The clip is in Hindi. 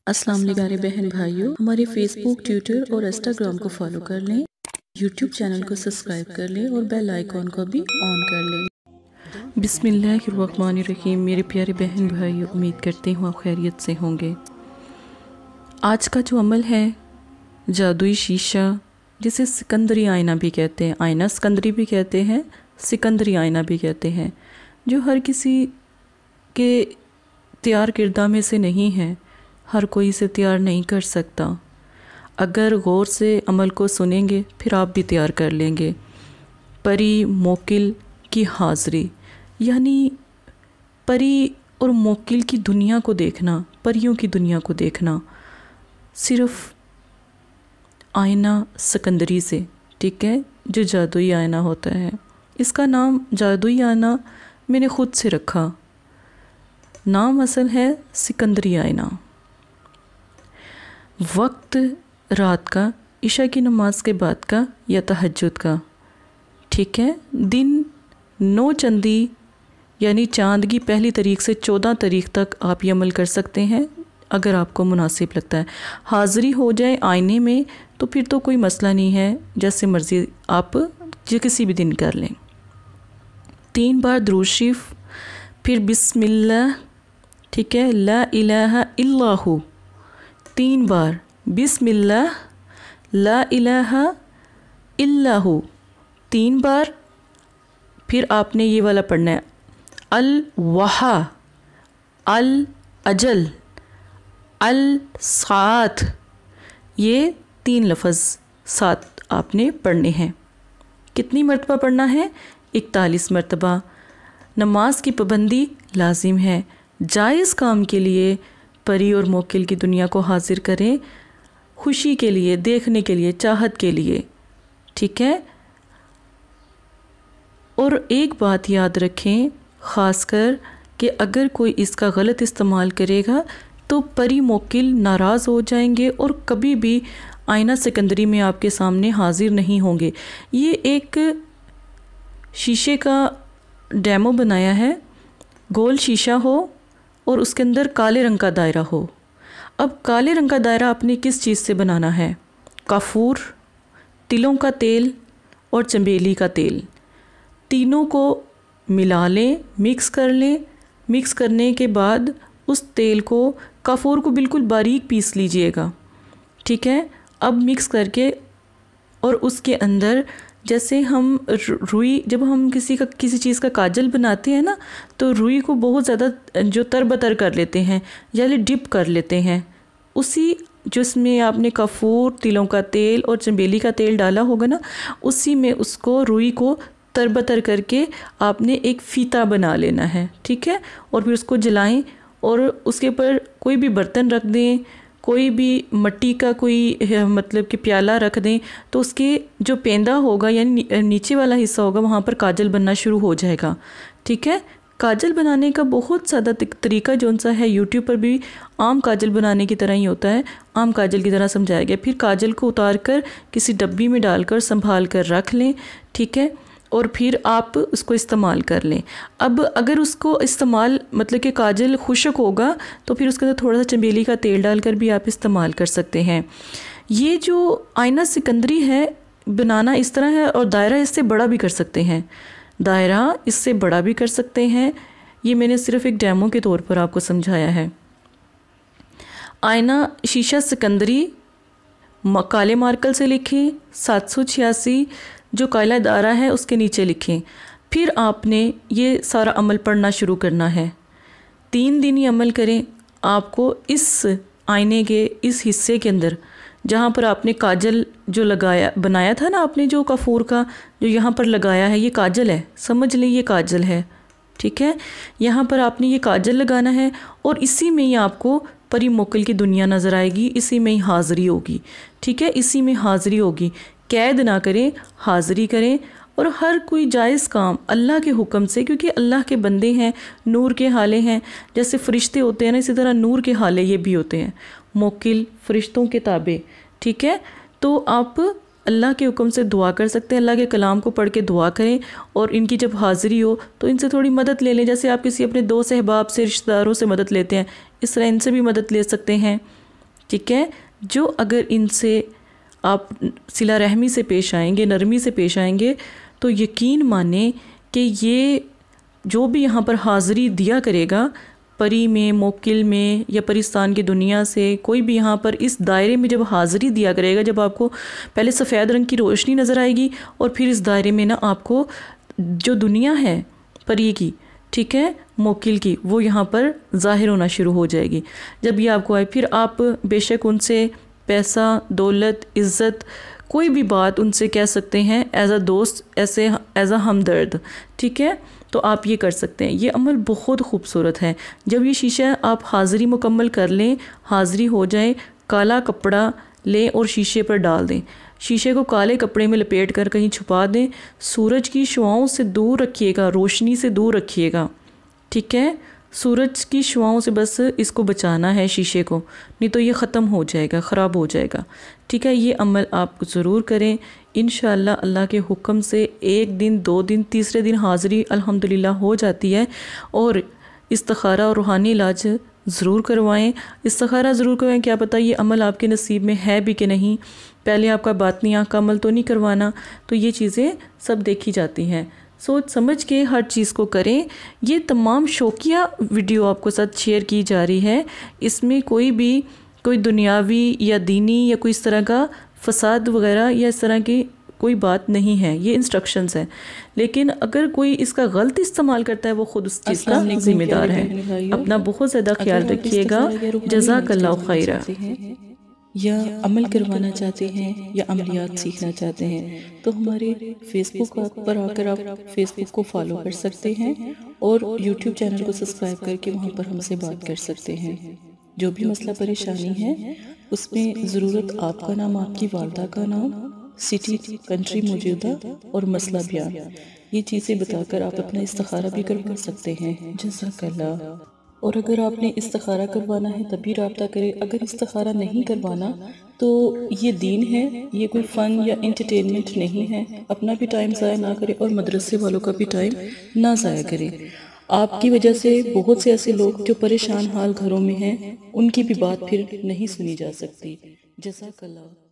अस्सलाम वालेकुम प्यारे बहन भाइयों, हमारे फेसबुक, ट्विटर और इंस्टाग्राम को फॉलो कर लें, यूट्यूब चैनल को सब्सक्राइब कर लें और बेल आइकॉन को भी ऑन कर लें। बिस्मिल्लाहिर्रहमानिर्रहीम। मेरे प्यारे बहन भाइयों, उम्मीद करती हूँ आप खैरियत से होंगे। आज का जो अमल है जादुई शीशा, जिसे सिकंदरी आईना भी कहते हैं, आईना सिकंदरी भी कहते हैं, सिकंदरी आईना भी कहते हैं, जो हर किसी के तैयार किरदा में से नहीं है, हर कोई इसे तैयार नहीं कर सकता। अगर गौर से अमल को सुनेंगे फिर आप भी तैयार कर लेंगे। परी मोकिल की हाज़री, यानी परी और मोकिल की दुनिया को देखना, परियों की दुनिया को देखना सिर्फ आईना सिकंदरी से, ठीक है, जो जादुई आईना होता है। इसका नाम जादुई आईना मैंने ख़ुद से रखा, नाम असल है सिकंदरी आईना। वक्त रात का, इशा की नमाज के बाद का या तहज्जुद का, ठीक है। दिन 9 चंदी यानी चांद की पहली तारीख से 14 तारीख तक आप ये अमल कर सकते हैं, अगर आपको मुनासिब लगता है। हाज़री हो जाए आईने में तो फिर तो कोई मसला नहीं है, जैसे मर्ज़ी आप जो किसी भी दिन कर लें। 3 बार दुरूद शरीफ, फिर बिस्मिल्लाह, ठीक है, ला इलाहा इल्लाहु 3 बार, बिस्मिल्लाह, ला इलाहा इल्लाहु 3 बार। फिर आपने ये वाला पढ़ना है, अल वहा, अल अजल, अल साथ, ये 3 लफ्ज़ साथ आपने पढ़ने हैं। कितनी मरतबा पढ़ना है? 41 मरतबा। नमाज की पाबंदी लाजिम है। जायज़ काम के लिए परी और मोकिल की दुनिया को हाजिर करें, खुशी के लिए, देखने के लिए, चाहत के लिए, ठीक है। और एक बात याद रखें ख़ासकर कि अगर कोई इसका गलत इस्तेमाल करेगा तो परी मोकिल नाराज़ हो जाएंगे और कभी भी आईना सिकंदरी में आपके सामने हाजिर नहीं होंगे। ये एक शीशे का डेमो बनाया है, गोल शीशा हो और उसके अंदर काले रंग का दायरा हो। अब काले रंग का दायरा आपने किस चीज़ से बनाना है? काफूर, तिलों का तेल और चमेली का तेल, तीनों को मिला लें, मिक्स कर लें। मिक्स करने के बाद उस तेल को, काफूर को बिल्कुल बारीक पीस लीजिएगा, ठीक है। अब मिक्स करके और उसके अंदर, जैसे हम रुई, जब हम किसी चीज़ का काजल बनाते हैं ना, तो रुई को बहुत ज़्यादा जो तरबतर कर लेते हैं, यानी डिप कर लेते हैं, उसी जिसमें आपने कपूर, तिलों का तेल और चमेली का तेल डाला होगा ना, उसी में उसको, रुई को तरबतर करके आपने एक फ़ीता बना लेना है, ठीक है। और फिर उसको जलाएं और उसके ऊपर कोई भी बर्तन रख दें, कोई भी मिट्टी का कोई मतलब कि प्याला रख दें, तो उसके जो पेंदा होगा यानी नीचे वाला हिस्सा होगा, वहाँ पर काजल बनना शुरू हो जाएगा, ठीक है। काजल बनाने का बहुत सादा तरीका जो सा है, यूट्यूब पर भी आम काजल बनाने की तरह ही होता है, आम काजल की तरह समझाया गया। फिर काजल को उतार कर किसी डब्बी में डालकर संभाल कर रख लें, ठीक है, और फिर आप उसको इस्तेमाल कर लें। अब अगर उसको इस्तेमाल, मतलब कि काजल खुश्क होगा तो फिर उसके अंदर थोड़ा सा चमेली का तेल डालकर भी आप इस्तेमाल कर सकते हैं। ये जो आईना सिकंदरी है, बनाना इस तरह है, और दायरा इससे बड़ा भी कर सकते हैं, दायरा इससे बड़ा भी कर सकते हैं। ये मैंने सिर्फ एक डेमो के तौर पर आपको समझाया है। आईना शीशा सिकंदरी काले मार्कर से लिखें, 786 जो काला दायरा है उसके नीचे लिखें। फिर आपने ये सारा अमल पढ़ना शुरू करना है। 3 दिन ये अमल करें। आपको इस आईने के इस हिस्से के अंदर, जहाँ पर आपने काजल जो लगाया, बनाया था ना आपने, जो काफूर का जो यहाँ पर लगाया है, ये काजल है, समझ लें ये काजल है, ठीक है। यहाँ पर आपने ये काजल लगाना है और इसी में ही आपको परी मोकिल की दुनिया नज़र आएगी, इसी में ही हाज़री होगी, ठीक है, इसी में हाज़री होगी। कैद ना करें, हाज़री करें। और हर कोई जायज़ काम अल्लाह के हुक्म से, क्योंकि अल्लाह के बंदे हैं, नूर के हाले हैं, जैसे फ़रिश्ते होते हैं ना, इसी तरह नूर के हाले ये भी होते हैं, मोकिल फ़रिश्तों के ताबे, ठीक है। तो आप अल्लाह के हुक्म से दुआ कर सकते हैं, अल्लाह के कलाम को पढ़ के दुआ करें। और इनकी जब हाज़िरी हो तो इनसे थोड़ी मदद ले लें, जैसे आप किसी अपने दोस्त अहबाब से, रिश्तेदारों से मदद लेते हैं, इस तरह इनसे भी मदद ले सकते हैं, ठीक है। जो अगर इनसे आप सिला रहमी से पेश आएंगे, नरमी से पेश आएंगे, तो यकीन माने कि ये जो भी यहाँ पर हाज़िरी दिया करेगा परी में, मोकिल में या परिस्तान की दुनिया से, कोई भी यहाँ पर इस दायरे में जब हाज़िरी दिया करेगा, जब आपको पहले सफ़ेद रंग की रोशनी नज़र आएगी और फिर इस दायरे में ना आपको जो दुनिया है परी की, ठीक है, मोकिल की, वो यहाँ पर ज़ाहिर होना शुरू हो जाएगी। जब ये आपको आए, फिर आप बेशक उनसे पैसा, दौलत, इज़्ज़त, कोई भी बात उनसे कह सकते हैं एज़ अ दोस्त, ऐसे एज़ अ हमदर्द, ठीक है। तो आप ये कर सकते हैं। ये अमल बहुत खूबसूरत है। जब ये शीशा आप हाज़िरी मुकम्मल कर लें, हाज़िरी हो जाए, काला कपड़ा लें और शीशे पर डाल दें। शीशे को काले कपड़े में लपेट कर कहीं छुपा दें। सूरज की शुआओं से दूर रखिएगा, रोशनी से दूर रखिएगा, ठीक है। सूरज की शुआओं से बस इसको बचाना है शीशे को, नहीं तो ये ख़त्म हो जाएगा, ख़राब हो जाएगा, ठीक है। ये अमल आप ज़रूर करें। इंशाअल्लाह अल्लाह के हुक्म से 1 दिन, 2 दिन, तीसरे दिन हाज़िरी अल्हम्दुलिल्लाह हो जाती है। और इस्तिखारा और रूहानी इलाज ज़रूर करवाएं। इस्तिखारा ज़रूर करवाएं, क्या पता ये अमल आपके नसीब में है भी कि नहीं। पहले आपका बातनी आँख का अमल तो नहीं करवाना। तो ये चीज़ें सब देखी जाती हैं। सोच समझ के हर चीज़ को करें। ये तमाम शौकिया वीडियो आपको साथ शेयर की जा रही है। इसमें कोई दुनियावी या दीनी या कोई इस तरह का फसाद वगैरह या इस तरह की कोई बात नहीं है। ये इंस्ट्रक्शंस है। लेकिन अगर कोई इसका गलत इस्तेमाल करता है, वो ख़ुद उस चीज़ का ज़िम्मेदार है। अपना बहुत ज़्यादा ख्याल रखिएगा। जज़ाकल्लाहु खैरा। या अमल करवाना चाहते हैं या अमलियात सीखना चाहते हैं तो हमारे फेसबुक पर आकर आप फेसबुक को फॉलो कर सकते हैं और यूट्यूब चैनल को सब्सक्राइब करके वहां पर हमसे बात कर सकते हैं। जो भी मसला परेशानी है उसमें ज़रूरत आपका नाम, आपकी वालदा का नाम, सिटी, कंट्री मौजूदा और मसला बयान, ये चीज़ें बताकर आप अपना इस्तिखारा भी करवा सकते हैं। जज़ाकल्लाह। और अगर आपने इस्तिखारा करवाना है तभी रब्ता करें। अगर इस्तिखारा नहीं करवाना तो ये दीन है, ये कोई फ़न या एंटरटेनमेंट नहीं है। अपना भी टाइम ज़ाया ना करें और मदरसे वालों का भी टाइम ना ज़ाया करें। आपकी वजह से बहुत से ऐसे लोग जो परेशान हाल घरों में हैं, उनकी भी बात फिर नहीं सुनी जा सकती। जज़ाकल्लाह।